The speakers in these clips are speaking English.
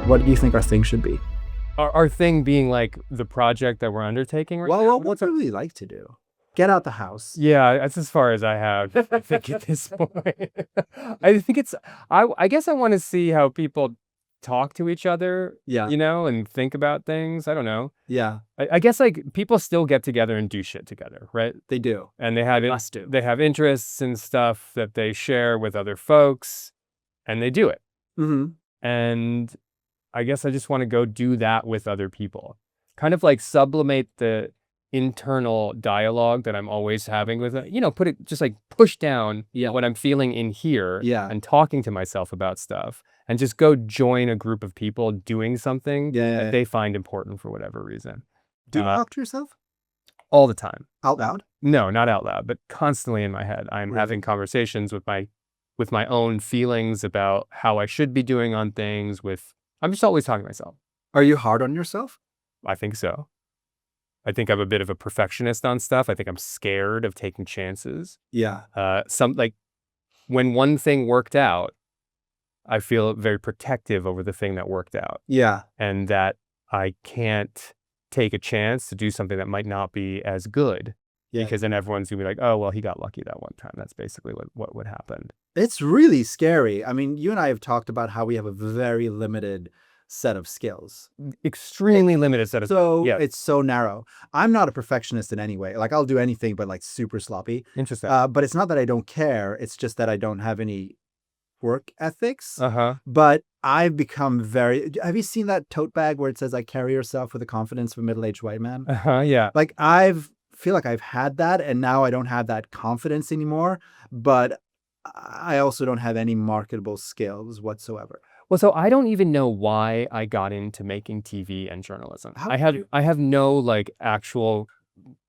What do you think our thing should be? Our thing being like the project that we're undertaking right now? Well, what would we like to do? Get out the house. Yeah, that's as far as I have, I think, at this point. I think I guess I want to see how people talk to each other, Yeah. and think about things. I don't know. Yeah, I guess like people still get together and do shit together, right? they do. And they have Must do. they have interests and stuff that they share with other folks, and they do it. Mm-hmm. And I guess I just want to go do that with other people. Kind of like sublimate the internal dialogue that I'm always having with it. Put it just like push down what I'm feeling in here and talking to myself about stuff and just go join a group of people doing something that they find important for whatever reason. Do you talk to yourself? All the time. Out loud? No, not out loud, but constantly in my head. I'm having conversations with my own feelings about how I should be doing on things I'm just always talking to myself. Are you hard on yourself? I think so. I think I'm a bit of a perfectionist on stuff. I think I'm scared of taking chances. Yeah. When one thing worked out, I feel very protective over the thing that worked out. Yeah. And that I can't take a chance to do something that might not be as good. Yeah. Because then everyone's gonna be like, oh, well, he got lucky that one time. That's basically what would happen. It's really scary. I mean, you and I have talked about how we have a very limited set of skills. Extremely limited set of skills. So it's so narrow. I'm not a perfectionist in any way. Like I'll do anything but like super sloppy. Interesting. But it's not that I don't care. It's just that I don't have any work ethics. Uh-huh. But I've become have you seen that tote bag where it says, I carry yourself with the confidence of a middle-aged white man? Uh-huh, yeah. Like feel like I've had that and now I don't have that confidence anymore, but I also don't have any marketable skills whatsoever. Well, so I don't even know why I got into making TV and journalism. I have no like actual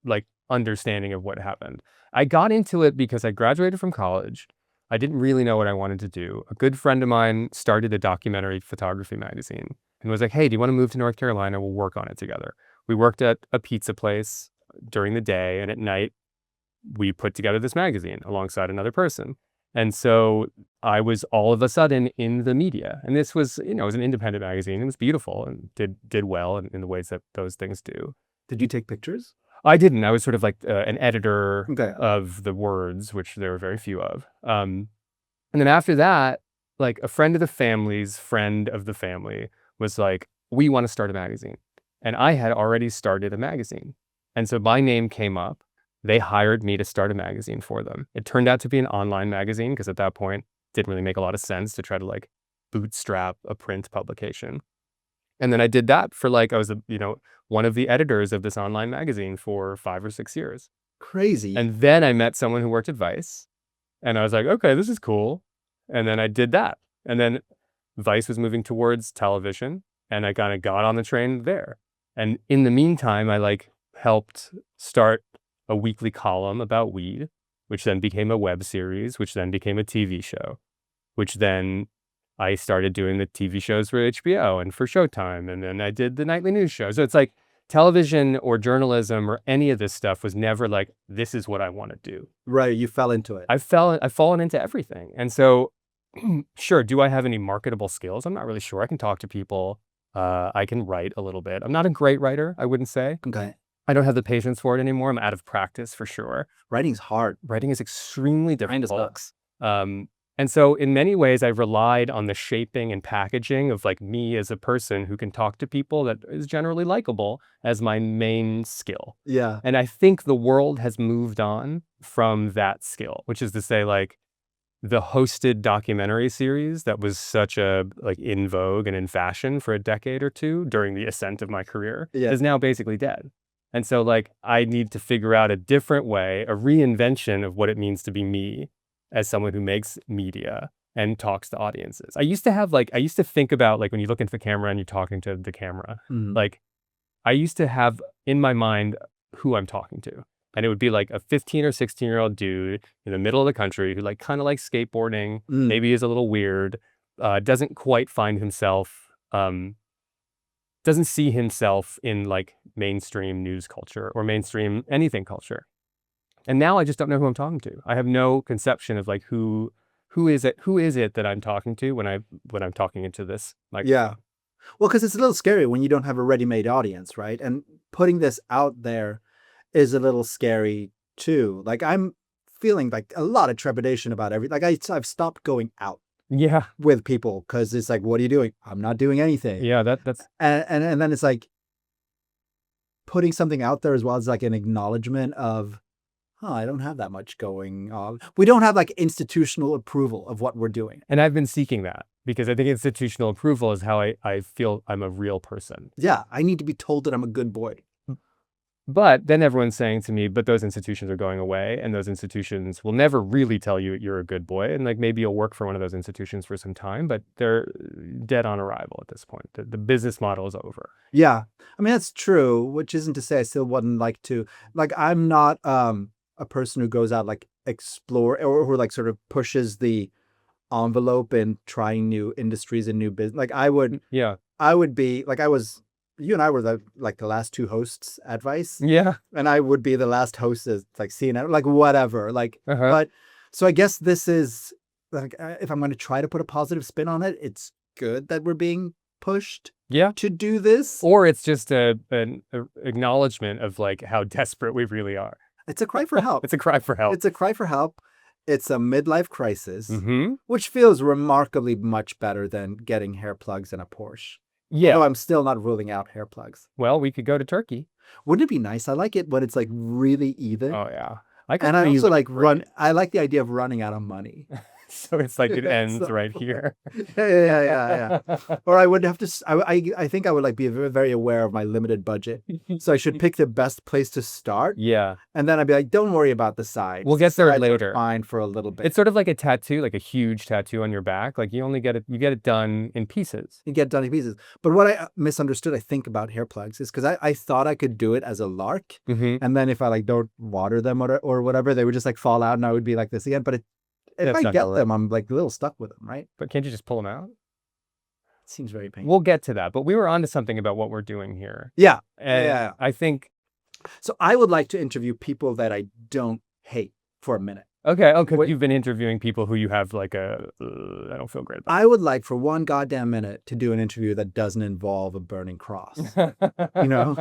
like understanding of what happened. I got into it because I graduated from college. I didn't really know what I wanted to do. A good friend of mine started a documentary photography magazine and was like, hey, do you want to move to North Carolina? We'll work on it together. We worked at a pizza place during the day, and at night we put together this magazine alongside another person. And so I was all of a sudden in the media. And this was, it was an independent magazine. It was beautiful and did well in the ways that those things do. Did you take pictures? I didn't. I was sort of like an editor of the words, which there were very few of. And then after that, like a friend of the family's friend of the family was like, we want to start a magazine. And I had already started a magazine. And so my name came up. They hired me to start a magazine for them. It turned out to be an online magazine because at that point, it didn't really make a lot of sense to try to like bootstrap a print publication. And then I did that for I was, one of the editors of this online magazine for 5 or 6 years. Crazy. And then I met someone who worked at Vice and I was like, okay, this is cool. And then I did that. And then Vice was moving towards television and I kind of got on the train there. And in the meantime, I helped start a weekly column about weed, which then became a web series, which then became a TV show, which then I started doing the TV shows for HBO and for Showtime. And then I did the nightly news show. So it's like television or journalism or any of this stuff was never like, this is what I want to do. Right. You fell into it. I've fallen into everything. And so sure. Do I have any marketable skills? I'm not really sure. I can talk to people. I can write a little bit. I'm not a great writer, I wouldn't say. Okay. I don't have the patience for it anymore. I'm out of practice for sure. Writing's hard. Writing is extremely difficult. Mine just sucks. And so in many ways, I've relied on the shaping and packaging of me as a person who can talk to people that is generally likable as my main skill. Yeah. And I think the world has moved on from that skill, which is to say the hosted documentary series that was such a in vogue and in fashion for a decade or two during the ascent of my career is now basically dead. And so I need to figure out a different way, a reinvention of what it means to be me as someone who makes media and talks to audiences. I used to think about when you look into the camera and you're talking to the camera, I used to have in my mind who I'm talking to. And it would be a 15 or 16-year-old dude in the middle of the country who kind of likes skateboarding, maybe is a little weird, doesn't quite find himself, doesn't see himself in mainstream news culture or mainstream anything culture. And now I just don't know who I'm talking to. I have no conception of who is it that I'm talking to when I'm talking into this microphone. Yeah. Well, because it's a little scary when you don't have a ready-made audience, right? And putting this out there is a little scary too. Like I'm feeling like a lot of trepidation about everything. Like I've stopped going out Yeah. with people because it's like, what are you doing? I'm not doing anything. Yeah, that's And then it's like putting something out there as well as like an acknowledgement of, oh, I don't have that much going on. We don't have like institutional approval of what we're doing. and I've been seeking that because I think institutional approval is how I feel I'm a real person. Yeah, I need to be told that I'm a good boy. But then everyone's saying to me, but those institutions are going away, and those institutions will never really tell you you're a good boy. And like maybe you'll work for one of those institutions for some time, but they're dead on arrival at this point. The business model is over. Yeah. I mean, that's true, which isn't to say I still wouldn't like to. Like, I'm not a person who goes out like explore or who like sort of pushes the envelope in trying new industries and new business. Like Yeah. I would be like you and I were the last two hosts at Vice, Yeah. and I would be the last host as like CNN, like whatever. Like, Uh-huh. but so I guess this is like if I'm going to try to put a positive spin on it, it's good that we're being pushed Yeah. to do this. Or it's just an acknowledgement of like how desperate we really are. It's a cry for help. It's a cry for help. It's a cry for help. It's a midlife crisis, Mm-hmm. which feels remarkably much better than getting hair plugs and a Porsche. Yeah. Although I'm still not ruling out hair plugs. Well, we could go to Turkey. Wouldn't it be nice? I like it when it's like really even. Oh yeah. And I also like I like the idea of running out of money. So it's like it ends So- right here. Yeah. Or I would have to. I think I would like be very aware of my limited budget. So I should pick the best place to start, Yeah. and then I'd be like, don't worry about the sides. We'll get there Sides are later. Fine for a little bit. It's sort of like a tattoo, like a huge tattoo on your back. Like you get it done in pieces. You get done in pieces. But what I misunderstood, I think, about hair plugs is because I thought I could do it as a lark, Mm-hmm. and then if I like don't water them or whatever, they would just like fall out, and I would be like this again. But if That's I not get gonna them, I'm like a little stuck with them, right? But can't you just pull them out? It seems very painful. We'll get to that. But we were onto something about what we're doing here. Yeah. And Yeah. I think So I would like to interview people that I don't hate for a minute. okay. Oh, because Wait. you've been interviewing people who you have like I don't feel great about. I would like for one goddamn minute to do an interview that doesn't involve a burning cross. You know?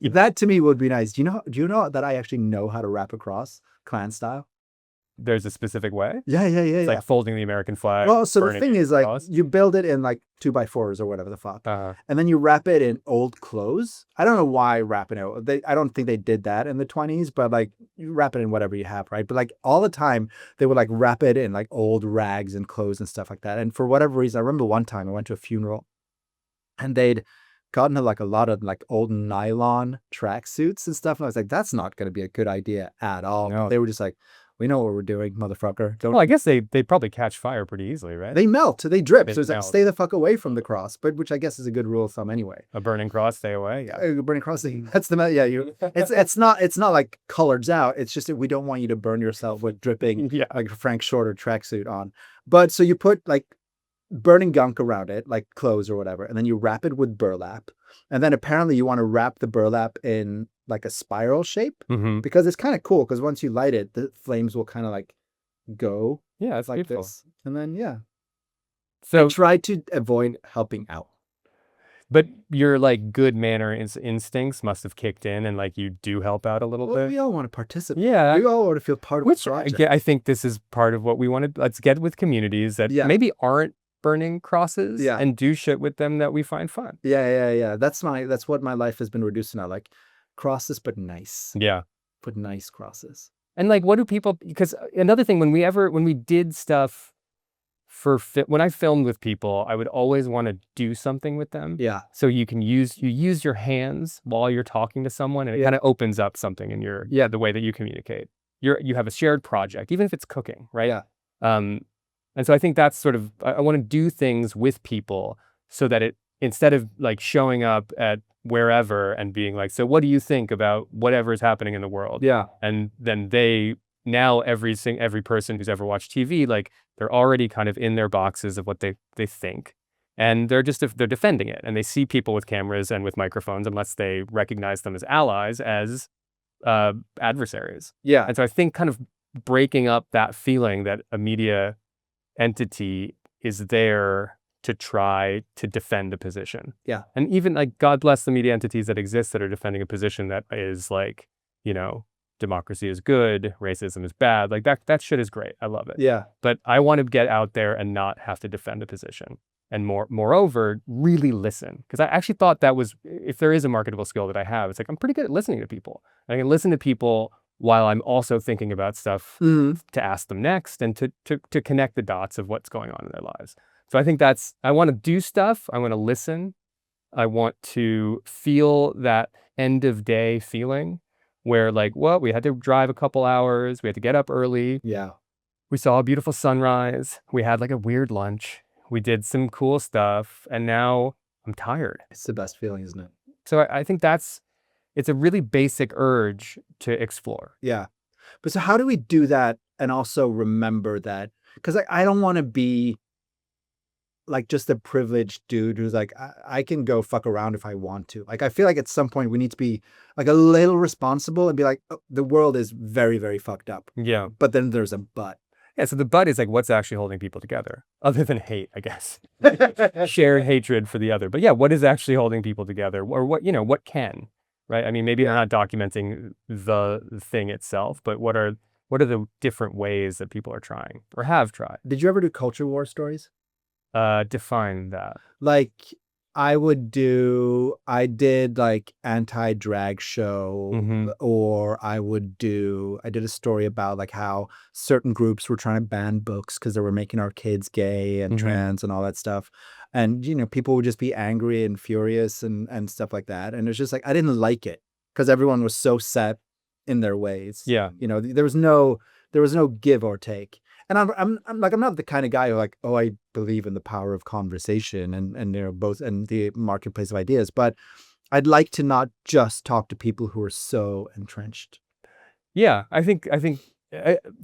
That to me would be nice. Do you know that I actually know how to wrap a cross, clan style? There's a specific way. Yeah. It's like folding the American flag. Well, so the burning thing it is like across. you build it in like 2x4s or whatever the fuck. Uh, And then you wrap it in old clothes. I don't know why wrapping it. I don't think they did that in the 20s, but like you wrap it in whatever you have, right? But like all the time they would like wrap it in like old rags and clothes and stuff like that. And for whatever reason, I remember one time I went to a funeral and they'd gotten like a lot of like old nylon tracksuits and stuff. And I was like, that's not going to be a good idea at all. No. They were just like, we know what we're doing, motherfucker. Don't well, I guess they'd probably catch fire pretty easily, right? They melt, they drip. They So it's like melt. stay the fuck away from the cross, but which I guess is a good rule of thumb anyway. A burning cross, stay away. Yeah. Burning cross, that's the yeah. It's not like colors out. It's just that we don't want you to burn yourself with dripping Yeah. like a Frank Shorter tracksuit on. But so you put like burning gunk around it, like clothes or whatever, and then you wrap it with burlap, and then apparently you want to wrap the burlap in like a spiral shape Mm-hmm. because it's kind of cool because once you light it, the flames will kind of like go Yeah, it's like beautiful. this, and then yeah. So, Try to avoid helping out. but your like good manner instincts must have kicked in, and like you do help out a little Well, bit. we all want to participate. Yeah. We all want to feel part of Which the project. I think this is part of what we wanted. Let's get with communities that Yeah. maybe aren't burning crosses Yeah. and do shit with them that we find fun. Yeah. That's what my life has been reduced to now. Like crosses, but nice. Yeah. But nice crosses. And like, what do people, because another thing, when we did stuff when I filmed with people, I would always want to do something with them. Yeah. So you use your hands while you're talking to someone, and it Yeah. kind of opens up something in the way that you communicate. You have a shared project, even if it's cooking, right? Yeah. And so I think that's sort of, I want to do things with people so that instead of like showing up at wherever and being like, so what do you think about whatever is happening in the world? Yeah. And then now every person who's ever watched TV, like they're already kind of in their boxes of what they think. And they're defending it. And they see people with cameras and with microphones, unless they recognize them as allies, as adversaries. Yeah. And so I think kind of breaking up that feeling that a media entity is there to try to defend a position. Yeah. And even like, God bless the media entities that exist that are defending a position that is like, democracy is good, racism is bad. Like that shit is great. I love it. Yeah. But I want to get out there and not have to defend a position. And moreover, really listen. Because I actually thought that was, if there is a marketable skill that I have, it's like I'm pretty good at listening to people. I can listen to people while I'm also thinking about stuff Mhm. to ask them next and to connect the dots of what's going on in their lives. So I think I want to do stuff. I want to listen. I want to feel that end of day feeling where like, well, we had to drive a couple hours. We had to get up early. Yeah. We saw a beautiful sunrise. We had like a weird lunch. We did some cool stuff. And now I'm tired. It's the best feeling, isn't it? So I think it's a really basic urge to explore. Yeah. But so how do we do that and also remember that? Because I don't want to be like just a privileged dude who's like, I can go fuck around if I want to. Like, I feel like at some point we need to be like a little responsible and be like, oh, the world is very, very fucked up. Yeah. But then there's a but. Yeah. So the but is like, what's actually holding people together other than hate, I guess. Shared hatred for the other. But yeah, what is actually holding people together or what can, right? I mean, maybe they're not documenting the thing itself, but what are the different ways that people are trying or have tried? Did you ever do culture war stories? Define that. Like I did like anti-drag show, or I did a story about like how certain groups were trying to ban books because they were making our kids gay and trans and all that stuff. And, people would just be angry and furious and stuff like that. And it's just like, I didn't like it because everyone was so set in their ways. Yeah. There was no give or take. And I'm not the kind of guy who like, oh, I believe in the power of conversation and both and the marketplace of ideas, but I'd like to not just talk to people who are so entrenched. Yeah, I think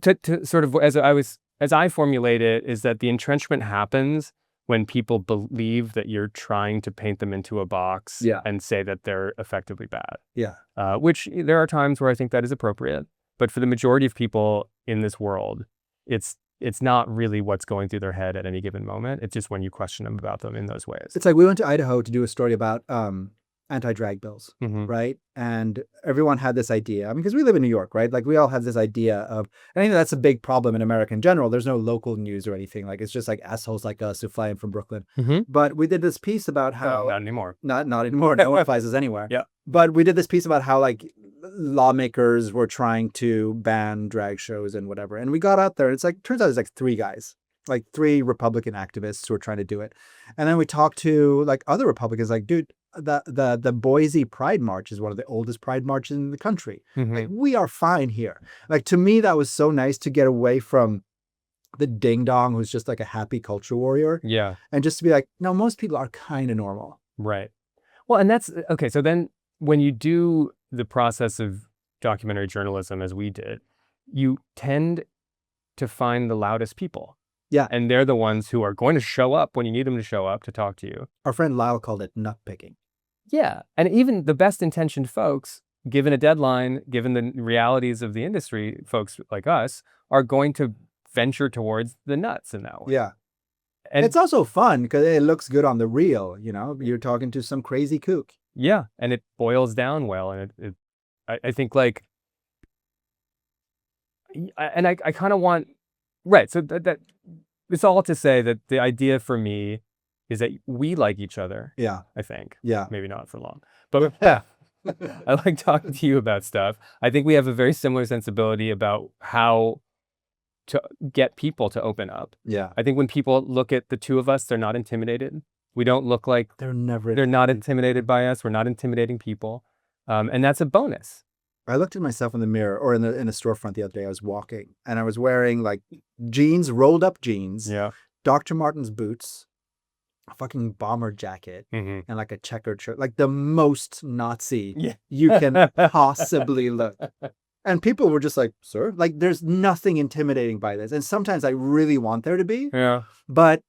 to sort of as I formulate it is that the entrenchment happens when people believe that you're trying to paint them into a box and say that they're effectively bad. Yeah. Which there are times where I think that is appropriate, but for the majority of people in this world, it's not really what's going through their head at any given moment. It's just when you question them about them in those ways. It's like we went to Idaho to do a story about anti-drag bills, right? And everyone had this idea. I mean, because we live in New York, right? Like we all have this idea of, and I think that's a big problem in America in general. There's no local news or anything. Like it's just like assholes like us who fly in from Brooklyn. But we did this piece about how not anymore. Not anymore. No one flies us anywhere. Yeah. But we did this piece about how like lawmakers were trying to ban drag shows and whatever. And we got out there. It's like turns out there's like three guys, like three Republican activists who are trying to do it. And then we talked to like other Republicans, like, dude, the Boise Pride March is one of the oldest Pride marches in the country. Like we are fine here. Like to me, that was so nice to get away from the ding dong who's just like a happy culture warrior. Yeah. And just to be like, no, most people are kind of normal. Right. Well, and that's okay. So then when you do the process of documentary journalism as we did, you tend to find the loudest people. Yeah. And they're the ones who are going to show up when you need them to show up to talk to you. Our friend Lyle called it nut picking. Yeah. And even the best intentioned folks, given a deadline, given the realities of the industry, folks like us are going to venture towards the nuts in that way. Yeah. And it's also fun because it looks good on the reel. You're talking to some crazy kook. Yeah. And it boils down well. And I think like, and I kind of want, right. So that it's all to say that the idea for me is that we like each other. Yeah. I think. Yeah. Maybe not for long, but yeah. I like talking to you about stuff. I think we have a very similar sensibility about how to get people to open up. Yeah. I think when people look at the two of us, they're not intimidated. We don't look like they're not intimidated by us. We're not intimidating people. And that's a bonus. I looked at myself in the mirror or in a storefront the other day. I was walking and I was wearing like jeans, rolled up jeans, Dr. Martens boots, a fucking bomber jacket, and like a checkered shirt, like the most Nazi you can possibly look. And people were just like, sir, like there's nothing intimidating by this. And sometimes I really want there to be, but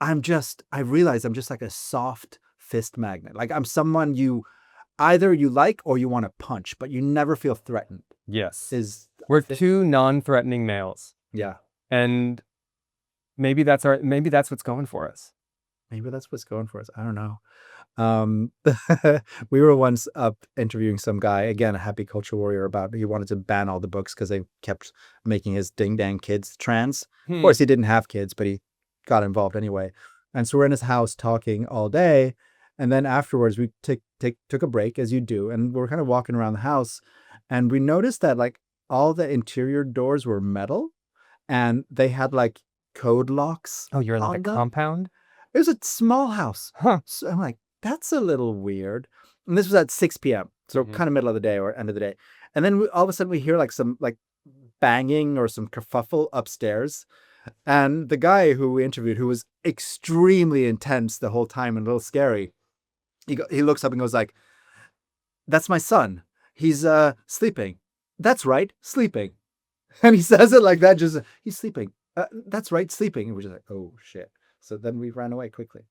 I realize I'm just like a soft fist magnet. Like I'm someone either you like or you want to punch, but you never feel threatened. Yes. We're two non-threatening males. Yeah. And Maybe that's what's going for us. Maybe that's what's going for us. I don't know. Um, we were once up interviewing some guy, again, a happy culture warrior, about he wanted to ban all the books because they kept making his ding dang kids trans. Of Hmm. course, he didn't have kids, but he got involved anyway. And so we're in his house talking all day. And then afterwards, we took a break, as you do. And we're kind of walking around the house. And we noticed that like all the interior doors were metal and they had like code locks Oh, you're in like a on them. compound? It was a small house. Huh. So I'm like, that's a little weird. And this was at 6 p.m. So Mhm. kind of middle of the day or end of the day. And then all of a sudden we hear like some like banging or some kerfuffle upstairs. And the guy who we interviewed, who was extremely intense the whole time and a little scary, he looks up and goes like, that's my son. He's sleeping. That's right, sleeping. And he says it like that, just, he's sleeping. That's right, sleeping. And we're just like, oh shit. So then we ran away quickly.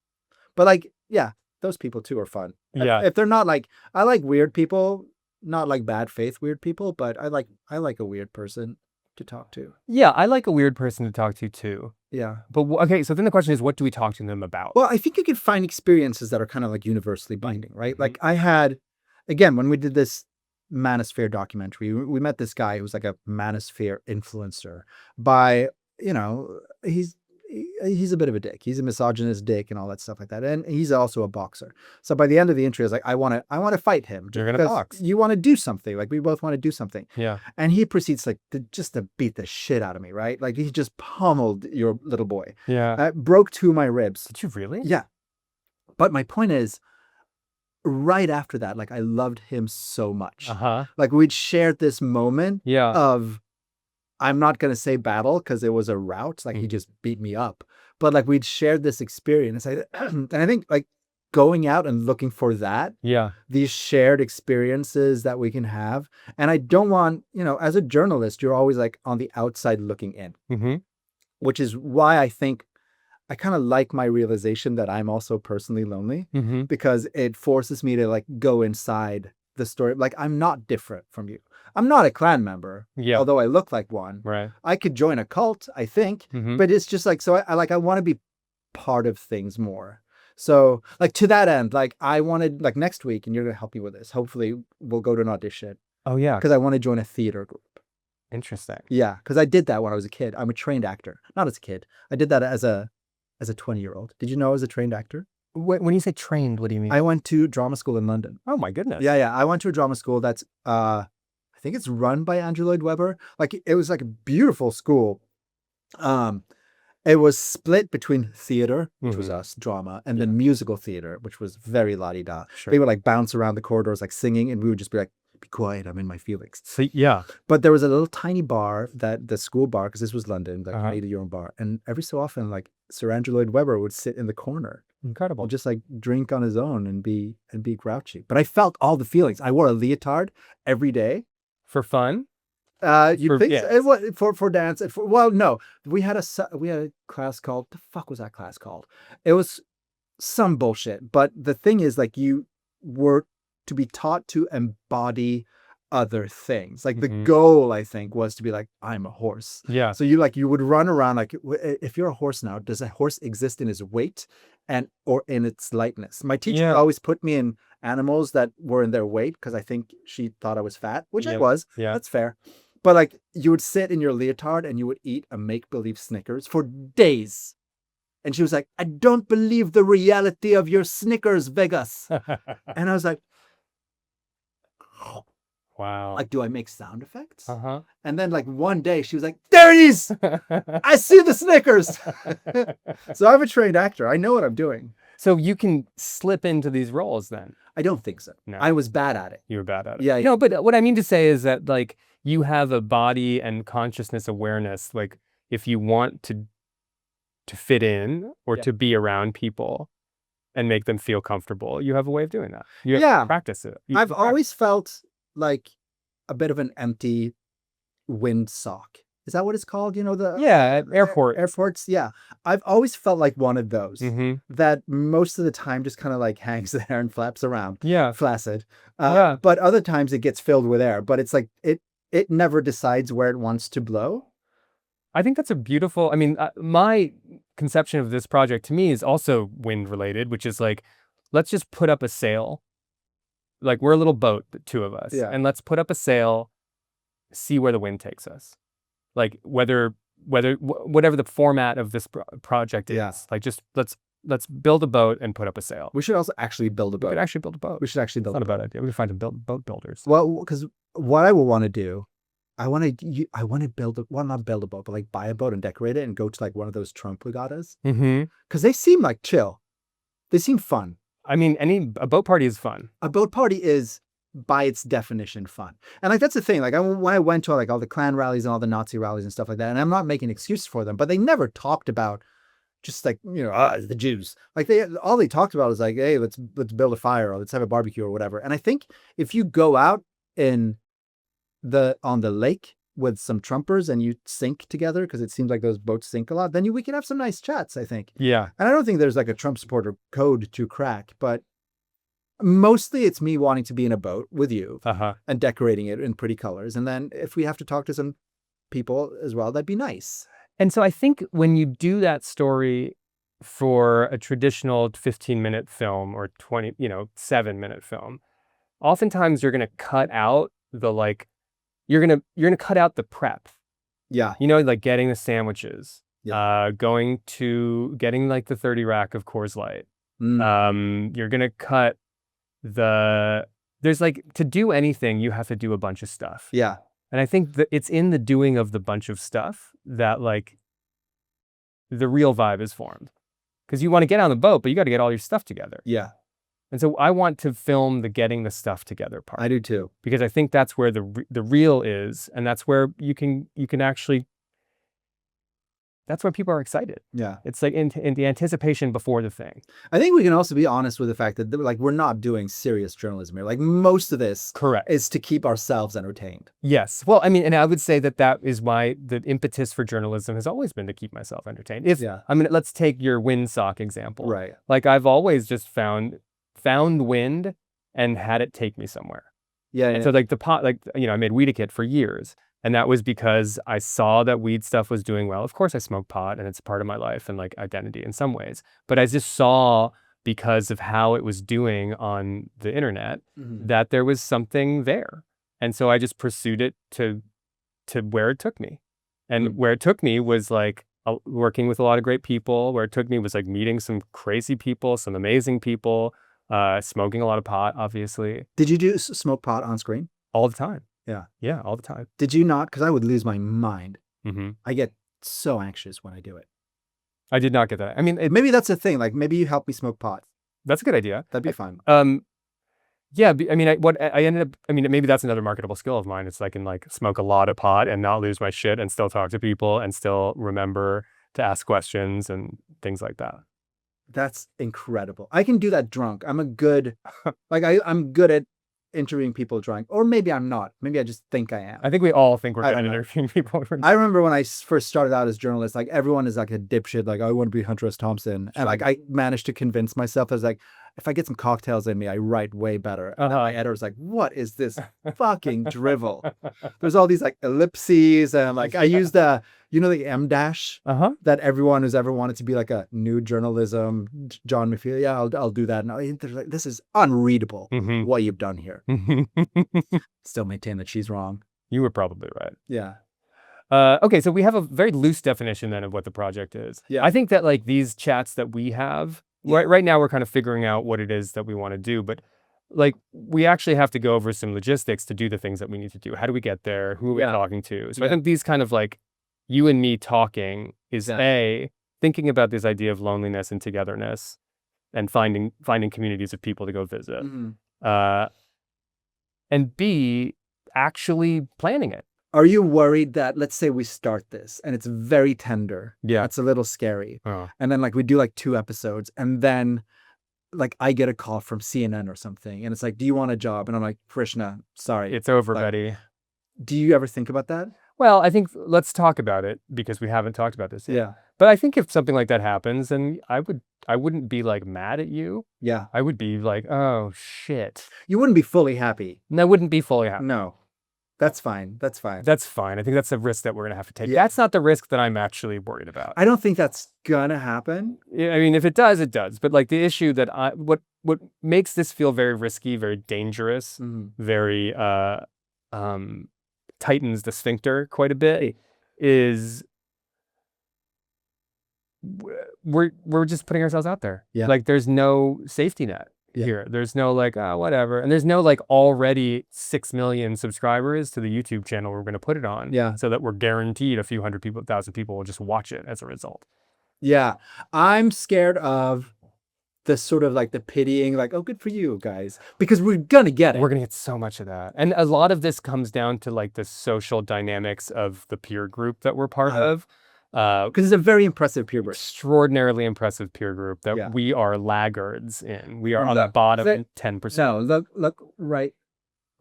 But like, yeah, those people too are fun. Yeah. If they're not like, I like weird people, not like bad faith weird people, but I like a weird person to talk to. Yeah, I like a weird person to talk to too. Yeah. But okay, so then the question is, what do we talk to them about? Well, I think you could find experiences that are kind of like universally binding, right? Mhm. Like I had, again, when we did this Manosphere documentary, we met this guy who was like a Manosphere influencer by, you know, he's a bit of a dick. He's a misogynist dick and all that stuff like that. And he's also a boxer. So by the end of the interview, I was like, I want to fight him. You're gonna because box. You want to do something. Like we both want to do something. Yeah. And he proceeds like just to beat the shit out of me, right? Like he just pummeled your little boy. Yeah. Broke 2 of my ribs. Did you really? Yeah. But my point is, right after that, like I loved him so much. Uh-huh. Like we'd shared this moment Yeah. of, I'm not going to say battle because it was a rout. Like he just beat me up. But like we'd shared this experience. And I think like going out and looking for that, Yeah. these shared experiences that we can have. And I don't want, as a journalist, you're always like on the outside looking in, Mm-hmm. which is why I think I kind of like my realization that I'm also personally lonely, Mm-hmm. because it forces me to like go inside the story. Like I'm not different from you. I'm not a clan member, Yeah. although I look like one. Right. I could join a cult, I think, Mm-hmm. but it's just like, so I want to be part of things more. So like to that end, like I wanted, like next week, and you're going to help me with this. Hopefully we'll go to an audition Oh yeah. because I want to join a theater group. Interesting. Yeah. Because I did that when I was a kid. I'm a trained actor, not as a kid. I did that as a 20-year-old. Did you know I was a trained actor? When you say trained, what do you mean? I went to drama school in London. Oh my goodness. Yeah. I went to a drama school that's, I think it's run by Andrew Lloyd Webber. Like it was like a beautiful school. It was split between theater, which was us, drama, and then musical theater, which was very la-di-da. Sure. They would like bounce around the corridors like singing, and we would just be like, be quiet, I'm in my feelings. So yeah. But there was a little tiny bar, that the school bar, because this was London, like Uh-huh. made your own bar. And every so often, like Sir Andrew Lloyd Webber would sit in the corner, Incredible. just like drink on his own and be grouchy. But I felt all the feelings. I wore a leotard every day. For fun? You For- think yes. it was for dance? Well, no, we had a class called, the fuck was that class called? It was some bullshit. But the thing is, like, you were to be taught to embody other things. Like the goal, I think, was to be like, I'm a horse. Yeah. So you would run around like, if you're a horse now, does a horse exist in its weight or in its lightness? My teacher always put me in animals that were in their weight because I think she thought I was fat, which I was. Yeah. That's fair. But like you would sit in your leotard and you would eat a make-believe Snickers for days. And she was like, I don't believe the reality of your Snickers, Vegas. And I was like, wow. like, do I make sound effects? Uh-huh. And then like one day she was like, there it is. I see the Snickers. So I'm a trained actor. I know what I'm doing. So you can slip into these roles then? I don't think so. No. I was bad at it. You were bad at it. Yeah. No, but what I mean to say is that like you have a body and consciousness awareness. Like if you want to fit in or to be around people and make them feel comfortable, you have a way of doing that. You have to practice it. I've always felt like a bit of an empty windsock. Is that what it's called? Airports. Yeah. I've always felt like one of those that most of the time just kind of like hangs there and flaps around. Yeah. Flaccid. But other times it gets filled with air, but it's like, it never decides where it wants to blow. I think that's a beautiful, I mean, my conception of this project to me is also wind related, which is like, let's just put up a sail. Like we're a little boat, the two of us, Yeah. and let's put up a sail, see where the wind takes us. Like whatever the format of this project is, Yeah. like just let's build a boat and put up a sail. We should also actually build a We boat. could actually build a boat. We should actually It's build not a a bad boat. idea. We could find some boat builders. Well, because what I will want to do, I want to build not build a boat, but like buy a boat and decorate it and go to like one of those Trump regattas. Mm-hmm. Because they seem like chill. They seem fun. I mean, a boat party is fun. A boat party is by its definition fun. And like that's the thing. Like when I went to like all the Klan rallies and all the Nazi rallies and stuff like that, and I'm not making excuses for them, but they never talked about just like, the Jews. Like all they talked about was like, hey, let's build a fire or let's have a barbecue or whatever. And I think if you go out on the lake with some Trumpers and you sink together, because it seems like those boats sink a lot, then we can have some nice chats, I think. Yeah. And I don't think there's like a Trump supporter code to crack, but mostly it's me wanting to be in a boat with you and decorating it in pretty colors. And then if we have to talk to some people as well, that'd be nice. And so I think when you do that story for a traditional 15-minute film or 7-minute film, oftentimes you're going to cut out you're going to cut out the prep. Yeah. Like getting the sandwiches, Yeah. getting like the 30 rack of Coors Light. You're going to cut there's like, to do anything, you have to do a bunch of stuff. Yeah. And I think that it's in the doing of the bunch of stuff that like the real vibe is formed. Because you want to get on the boat, but you got to get all your stuff together. Yeah. And so I want to film the getting the stuff together part. I do too. Because I think that's where the real is, and that's where you can actually. That's where people are excited. Yeah. It's like in the anticipation before the thing. I think we can also be honest with the fact that like we're not doing serious journalism here. Like most of this Correct. is to keep ourselves entertained. Yes. Well, I mean, and I would say that is why the impetus for journalism has always been to keep myself entertained. Let's take your windsock example. Right. Like I've always just found wind and had it take me somewhere. Yeah. And so like the pot, like, I made weed kit for years. And that was because I saw that weed stuff was doing well. Of course, I smoke pot and it's a part of my life and like identity in some ways. But I just saw, because of how it was doing on the internet, that there was something there. And so I just pursued it to where it took me. And where it took me was like working with a lot of great people. Where it took me was like meeting some crazy people, some amazing people, smoking a lot of pot, obviously. Did you do smoke pot on screen? All the time. Yeah. Yeah, all the time. Did you not? Because I would lose my mind. Mm-hmm. I get so anxious when I do it. I did not get that. I mean, maybe that's the thing. Like maybe you help me smoke pot. That's a good idea. That'd be fun. Yeah. I mean, I ended up. I mean, maybe that's another marketable skill of mine. It's I can like smoke a lot of pot and not lose my shit and still talk to people and still remember to ask questions and things like that. That's incredible. I can do that drunk. I'm I'm good at interviewing people drunk, or maybe I'm not. Maybe I just think I am. I think we all think we're good at interviewing people. I remember when I first started out as a journalist, like everyone is like a dipshit, like I want to be Hunter S. Thompson, and like I managed to convince myself. I was like, if I get some cocktails in me, I write way better. And my editor was like, what is this fucking drivel? There's all these like ellipses, and like I use the M dash that everyone who's ever wanted to be like a new journalism, John McPhee. Yeah, I'll do that. And they're like, this is unreadable what you've done here. Still maintain that she's wrong. You were probably right. Yeah. Okay, so we have a very loose definition then of what the project is. Yeah. I think that like these chats that we have, right now we're kind of figuring out what it is that we want to do, but like we actually have to go over some logistics to do the things that we need to do. How do we get there? Who are we talking to? So I think these kind of like you and me talking is thinking about this idea of loneliness and togetherness and finding communities of people to go visit. And B, actually planning it. Are you worried that, let's say we start this and it's very tender. Yeah. It's a little scary. Oh. And then like we do like 2 episodes and then like I get a call from CNN or something and it's like, do you want a job? And I'm like, Krishna, sorry. It's over, buddy. Do you ever think about that? Well, I think let's talk about it because we haven't talked about this yet. Yeah. But I think if something like that happens, then I wouldn't be like mad at you. Yeah. I would be like, oh shit. You wouldn't be fully happy. And I wouldn't be fully happy. No. That's fine. That's fine. That's fine. I think that's a risk that we're going to have to take. Yeah. That's not the risk that I'm actually worried about. I don't think that's gonna happen. Yeah, I mean, if it does, it does. But like the issue that what makes this feel very risky, very dangerous, very tightens the sphincter quite a bit is we're just putting ourselves out there. Yeah. Like there's no safety net here. There's no like, whatever. And there's no like already 6 million subscribers to the YouTube channel we're going to put it on. Yeah. So that we're guaranteed a few hundred people, 1,000 people will just watch it as a result. Yeah. I'm scared of the sort of like the pitying, like, oh, good for you guys, because we're gonna get it. We're gonna get so much of that, and a lot of this comes down to like the social dynamics of the peer group that we're part of. Because it's a very impressive peer group. Extraordinarily impressive peer group that we are laggards in. We are on the bottom 10%. No, look right.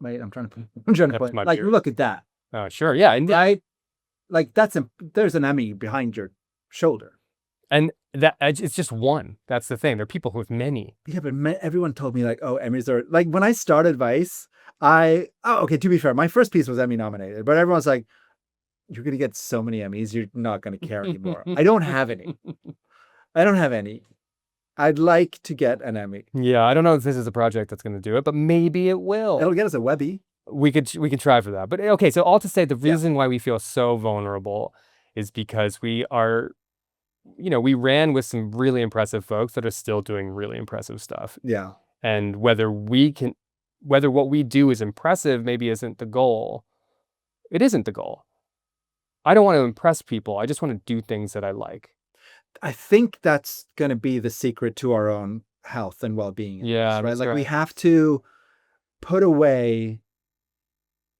Wait, I'm trying to point. Like, look at that. Oh, sure, yeah, and like there's an Emmy behind your shoulder. And that it's just one. That's the thing. There are people with many. Yeah, but everyone told me like, oh, Emmys are like when I started Vice. Okay. To be fair, my first piece was Emmy nominated, but everyone's like, you're gonna get so many Emmys, you're not gonna care anymore. I don't have any. I'd like to get an Emmy. Yeah, I don't know if this is a project that's gonna do it, but maybe it will. It'll get us a Webby. We could try for that. But okay, so all to say, the reason why we feel so vulnerable is because we are. We ran with some really impressive folks that are still doing really impressive stuff. Yeah. And whether what we do is impressive maybe isn't the goal. It isn't the goal. I don't want to impress people. I just want to do things that I like. I think that's going to be the secret to our own health and well-being. Yeah. Right. Like we have to put away,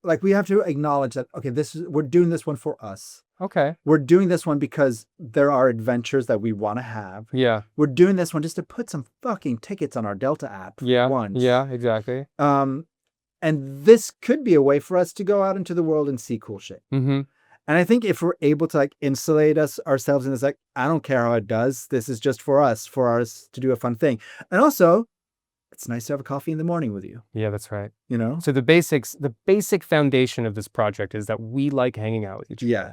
like we have to acknowledge that, okay, we're doing this one for us. Okay. We're doing this one because there are adventures that we want to have. Yeah. We're doing this one just to put some fucking tickets on our Delta app. Yeah. Yeah, exactly. And this could be a way for us to go out into the world and see cool shit. Mm-hmm. And I think if we're able to like insulate ourselves in this, like, I don't care how it does. This is just for us to do a fun thing. And also, it's nice to have a coffee in the morning with you. Yeah, that's right. So the basic foundation of this project is that we like hanging out with each other. Yeah.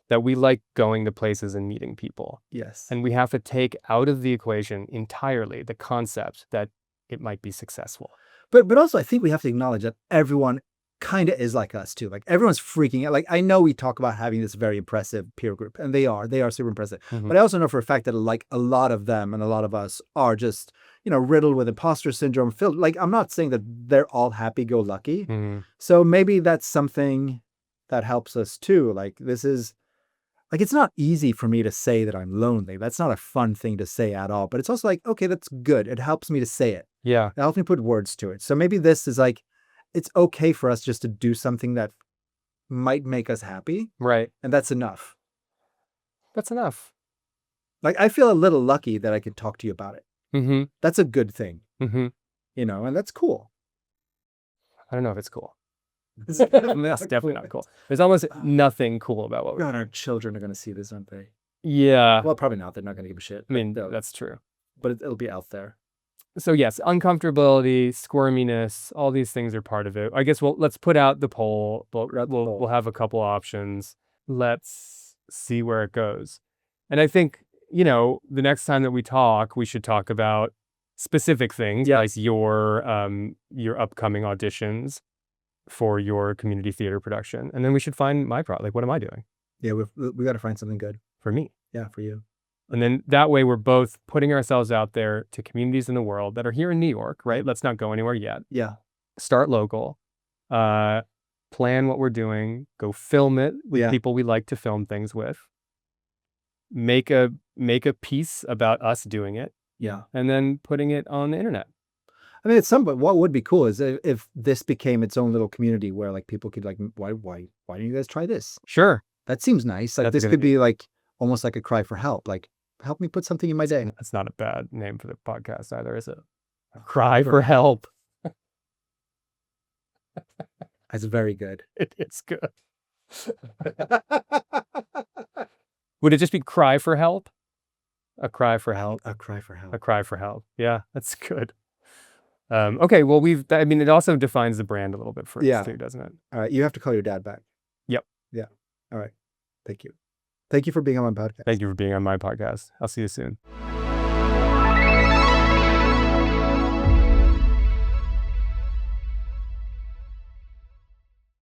That we like going to places and meeting people. Yes. And we have to take out of the equation entirely the concept that it might be successful. But also I think we have to acknowledge that everyone kind of is like us too. Like everyone's freaking out. Like I know we talk about having this very impressive peer group, and they are super impressive. Mm-hmm. But I also know for a fact that like a lot of them and a lot of us are just, riddled with imposter syndrome, filled. Like I'm not saying that they're all happy-go-lucky. Mm-hmm. So maybe that's something that helps us too. Like this is, like, it's not easy for me to say that I'm lonely. That's not a fun thing to say at all. But it's also like, okay, that's good. It helps me to say it. Yeah. It helps me put words to it. So maybe this is like, it's okay for us just to do something that might make us happy. Right. And that's enough. That's enough. Like, I feel a little lucky that I could talk to you about it. Mm-hmm. That's a good thing. Mm-hmm. And that's cool. I don't know if it's cool. That's definitely not cool. There's almost nothing cool about what we're God, our children are going to see this, aren't they? Yeah. Well, probably not. They're not going to give a shit. I mean, that's true. But it'll be out there. So yes, uncomfortability, squirminess, all these things are part of it. I guess let's put out the poll. We'll have a couple options. Let's see where it goes. And I think, the next time that we talk, we should talk about specific things, like your upcoming auditions for your community theater production. And then we should find my product. Like, what am I doing? Yeah, we got to find something good. For me. Yeah, for you. And then that way we're both putting ourselves out there to communities in the world that are here in New York, right? Let's not go anywhere yet. Yeah. Start local. Plan what we're doing. Go film it with people we like to film things with. Make a piece about us doing it. Yeah. And then putting it on the internet. I mean, what would be cool is if this became its own little community where like people could like, why don't you guys try this? Sure. That seems nice. Like this could be like almost like a cry for help. Like, help me put something in my day. That's not a bad name for the podcast either, is it? A cry for help. That's very good. It is good. Would it just be cry for help? A cry for help. A cry for help. A cry for help. Yeah, that's good. Okay, well, I mean, it also defines the brand a little bit for us Yeah. too, doesn't it? All right. You have to call your dad back. Yep. Yeah. All right. Thank you. Thank you for being on my podcast. Thank you for being on my podcast. I'll see you soon.